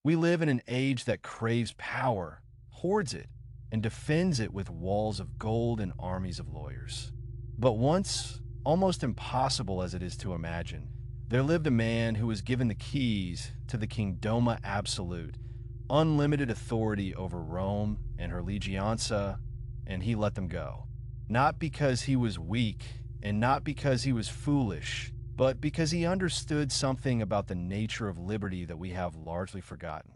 We live in an age that craves power, hoards it, and defends it with walls of gold and armies of lawyers. But once, almost impossible as it is to imagine, there lived a man who was given the keys to the kingdoma absolute, unlimited authority over Rome and her legionsa, and he let them go. Not because he was weak, and not because he was foolish, but because he understood something about the nature of liberty that we have largely forgotten.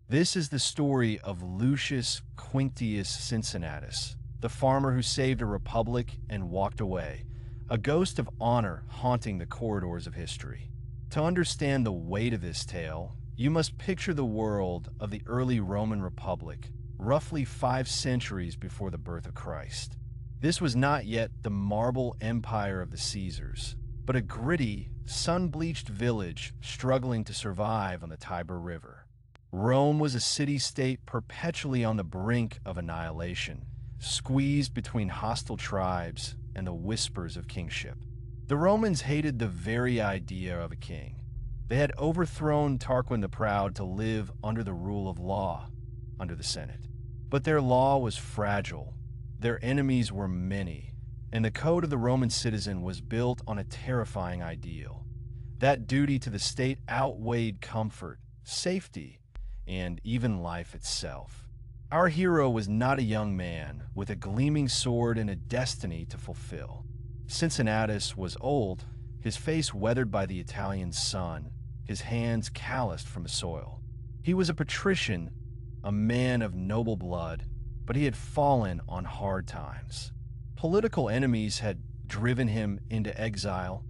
This is the story of Lucius Quinctius Cincinnatus, the farmer who saved a republic and walked away, a ghost of honor haunting the corridors of history. To understand the weight of this tale, you must picture the world of the early Roman Republic, roughly 5 centuries before the birth of Christ. This was not yet the marble empire of the Caesars, but a gritty, sun-bleached village struggling to survive on the Tiber River. Rome was a city-state perpetually on the brink of annihilation, squeezed between hostile tribes and the whispers of kingship. The Romans hated the very idea of a king. They had overthrown Tarquin the Proud to live under the rule of law, under the Senate. But their law was fragile, their enemies were many, and the code of the Roman citizen was built on a terrifying ideal. That duty to the state outweighed comfort, safety, and even life itself. Our hero was not a young man with a gleaming sword and a destiny to fulfill. Cincinnatus was old, his face weathered by the Italian sun, his hands calloused from the soil. He was a patrician, a man of noble blood, but he had fallen on hard times. Political enemies had driven him into exile,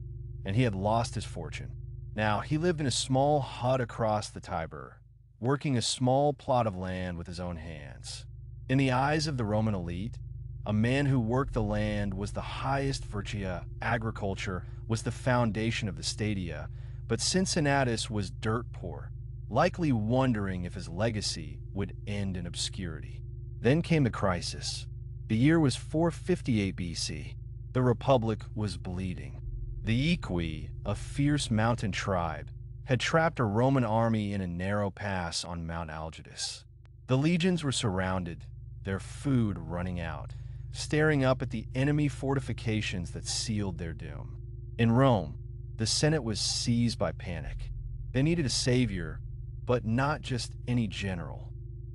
and he had lost his fortune. Now, he lived in a small hut across the Tiber, working a small plot of land with his own hands. In the eyes of the Roman elite, a man who worked the land was the highest virtue. Agriculture was the foundation of the stadia, but Cincinnatus was dirt poor, likely wondering if his legacy would end in obscurity. Then came the crisis. The year was 458 BC. The Republic was bleeding. The Equi, a fierce mountain tribe, had trapped a Roman army in a narrow pass on Mount Algidus. The legions were surrounded, their food running out, staring up at the enemy fortifications that sealed their doom. In Rome, the Senate was seized by panic. They needed a savior, but not just any general.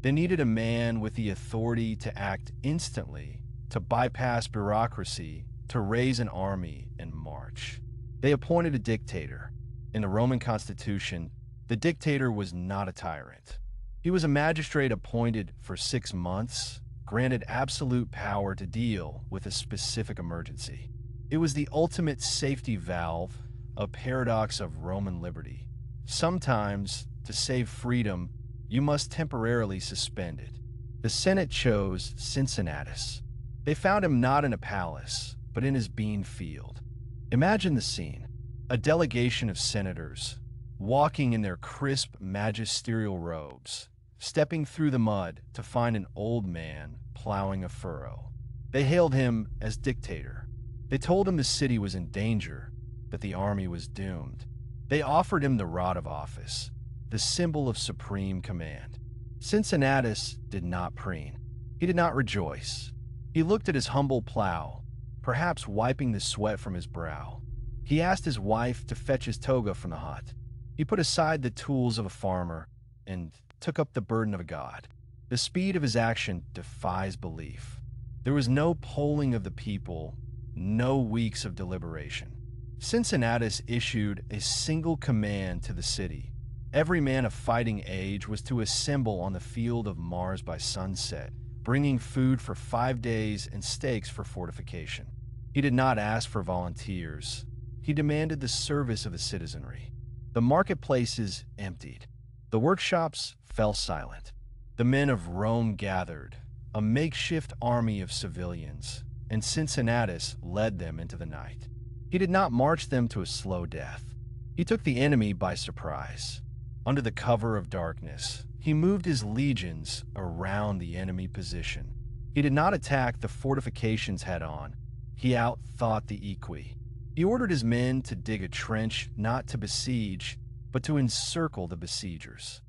They needed a man with the authority to act instantly, to bypass bureaucracy, to raise an army and march. They appointed a dictator. In the Roman constitution, the dictator was not a tyrant. He was a magistrate appointed for 6 months, granted absolute power to deal with a specific emergency. It was the ultimate safety valve, a paradox of Roman liberty. Sometimes, to save freedom, you must temporarily suspend it. The Senate chose Cincinnatus. They found him not in a palace, but in his bean field. Imagine the scene. A delegation of senators, walking in their crisp magisterial robes, stepping through the mud to find an old man plowing a furrow. They hailed him as dictator. They told him the city was in danger, that the army was doomed. They offered him the rod of office, the symbol of supreme command. Cincinnatus did not preen. He did not rejoice. He looked at his humble plow, perhaps wiping the sweat from his brow. He asked his wife to fetch his toga from the hut. He put aside the tools of a farmer and took up the burden of a god. The speed of his action defies belief. There was no polling of the people, no weeks of deliberation. Cincinnatus issued a single command to the city. Every man of fighting age was to assemble on the field of Mars by sunset, bringing food for 5 days and stakes for fortification. He did not ask for volunteers. He demanded the service of the citizenry. The marketplaces emptied. The workshops fell silent. The men of Rome gathered, a makeshift army of civilians, and Cincinnatus led them into the night. He did not march them to a slow death. He took the enemy by surprise. Under the cover of darkness, he moved his legions around the enemy position. He did not attack the fortifications head-on. He outthought the Equi. He ordered his men to dig a trench not to besiege, but to encircle the besiegers.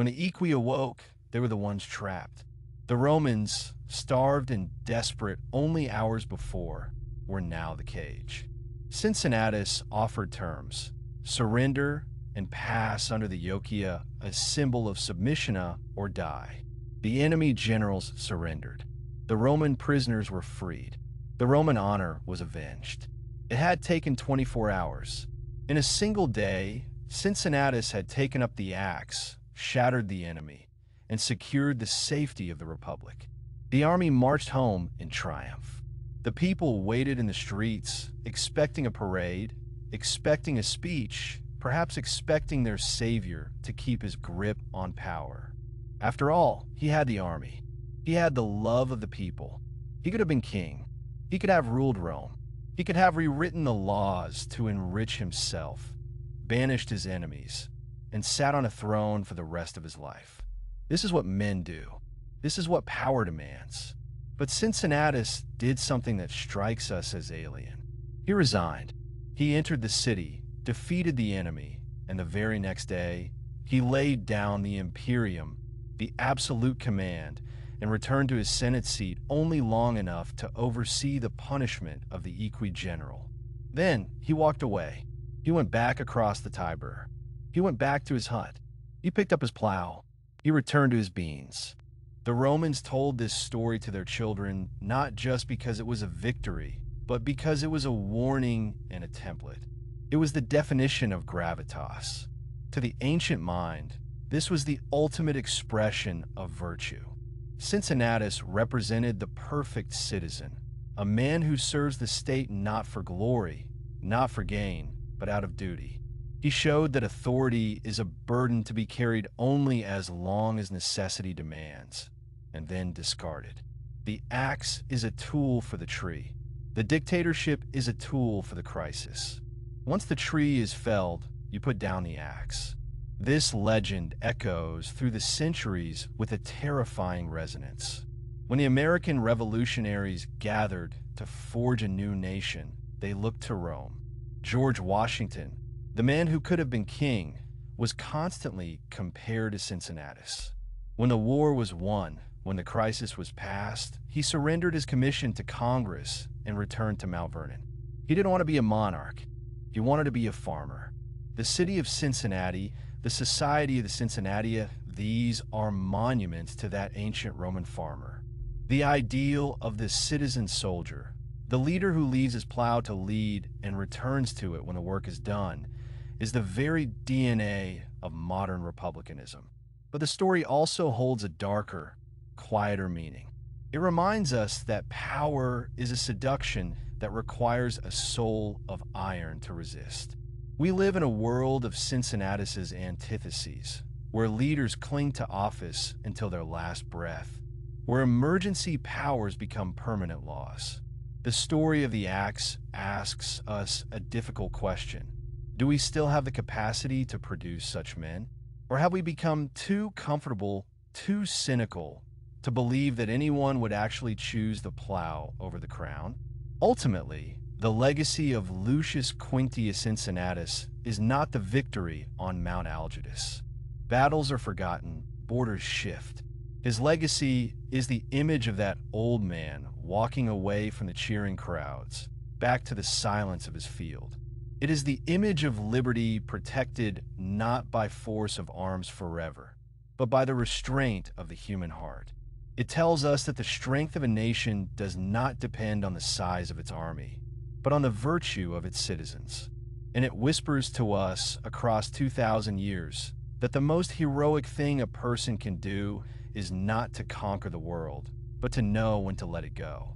When the Equi awoke, they were the ones trapped. The Romans, starved and desperate only hours before, were now the cage. Cincinnatus offered terms: surrender and pass under the yokia, a symbol of submissiona, or die. The enemy generals surrendered. The Roman prisoners were freed. The Roman honor was avenged. It had taken 24 hours. In a single day, Cincinnatus had taken up the axe, shattered the enemy, and secured the safety of the Republic. The army marched home in triumph. The people waited in the streets, expecting a parade, expecting a speech, perhaps expecting their savior to keep his grip on power. After all, he had the army. He had the love of the people. He could have been king. He could have ruled Rome. He could have rewritten the laws to enrich himself, banished his enemies, and sat on a throne for the rest of his life. This is what men do. This is what power demands. But Cincinnatus did something that strikes us as alien. He resigned. He entered the city, defeated the enemy, and the very next day, he laid down the imperium, the absolute command, and returned to his Senate seat only long enough to oversee the punishment of the Equi general. Then he walked away. He went back across the Tiber. He went back to his hut. He picked up his plow. He returned to his beans. The Romans told this story to their children not just because it was a victory, but because it was a warning and a template. It was the definition of gravitas. To the ancient mind, this was the ultimate expression of virtue. Cincinnatus represented the perfect citizen, a man who serves the state not for glory, not for gain, but out of duty. He showed that authority is a burden to be carried only as long as necessity demands, and then discarded. The axe is a tool for the tree. The dictatorship is a tool for the crisis. Once the tree is felled, you put down the axe. This legend echoes through the centuries with a terrifying resonance. When the American revolutionaries gathered to forge a new nation, they looked to Rome. George Washington, the man who could have been king, was constantly compared to Cincinnatus. When the war was won, when the crisis was past, he surrendered his commission to Congress and returned to Mount Vernon. He didn't want to be a monarch. He wanted to be a farmer. The city of Cincinnati, the society of the Cincinnatia, these are monuments to that ancient Roman farmer. The ideal of the citizen soldier, the leader who leaves his plow to lead and returns to it when the work is done, is the very DNA of modern republicanism. But the story also holds a darker, quieter meaning. It reminds us that power is a seduction that requires a soul of iron to resist. We live in a world of Cincinnatus's antitheses, where leaders cling to office until their last breath, where emergency powers become permanent laws. The story of the axe asks us a difficult question. Do we still have the capacity to produce such men? Or have we become too comfortable, too cynical, to believe that anyone would actually choose the plow over the crown? Ultimately, the legacy of Lucius Quinctius Cincinnatus is not the victory on Mount Algidus. Battles are forgotten, borders shift. His legacy is the image of that old man walking away from the cheering crowds, back to the silence of his field. It is the image of liberty protected not by force of arms forever, but by the restraint of the human heart. It tells us that the strength of a nation does not depend on the size of its army, but on the virtue of its citizens. And it whispers to us across 2,000 years that the most heroic thing a person can do is not to conquer the world, but to know when to let it go.